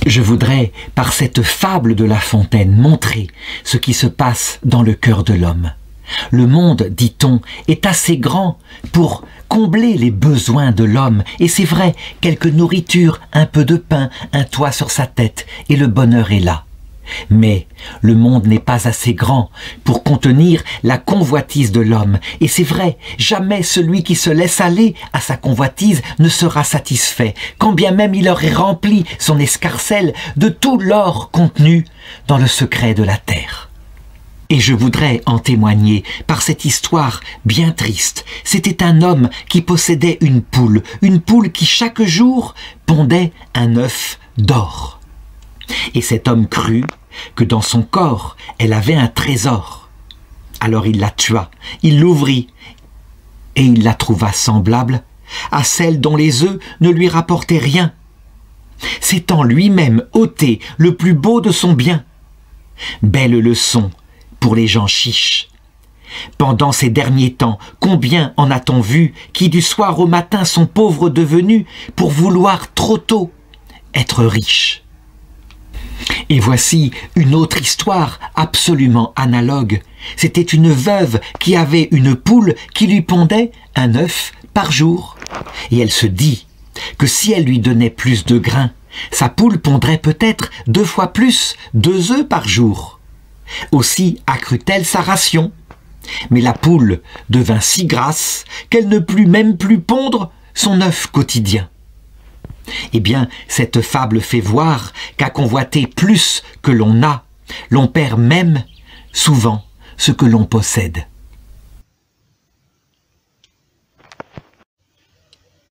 Je voudrais, par cette fable de La Fontaine, montrer ce qui se passe dans le cœur de l'homme. Le monde, dit-on, est assez grand pour combler les besoins de l'homme, et c'est vrai, quelque nourriture, un peu de pain, un toit sur sa tête, et le bonheur est là. Mais le monde n'est pas assez grand pour contenir la convoitise de l'homme, et c'est vrai, jamais celui qui se laisse aller à sa convoitise ne sera satisfait, quand bien même il aurait rempli son escarcelle de tout l'or contenu dans le secret de la terre. Et je voudrais en témoigner par cette histoire bien triste. C'était un homme qui possédait une poule qui chaque jour pondait un œuf d'or. Et cet homme crut que dans son corps, elle avait un trésor. Alors il la tua, il l'ouvrit, et il la trouva semblable à celle dont les œufs ne lui rapportaient rien, s'étant lui-même ôté le plus beau de son bien. Belle leçon pour les gens chiches. Pendant ces derniers temps, combien en a-t-on vu qui du soir au matin sont pauvres devenus pour vouloir trop tôt être riches. Et voici une autre histoire absolument analogue. C'était une veuve qui avait une poule qui lui pondait un œuf par jour. Et elle se dit que si elle lui donnait plus de grains, sa poule pondrait peut-être 2 fois plus, 2 œufs par jour. Aussi accrut-elle sa ration. Mais la poule devint si grasse qu'elle ne put même plus pondre son œuf quotidien. Eh bien, cette fable fait voir qu'à convoiter plus que l'on a, l'on perd même souvent ce que l'on possède.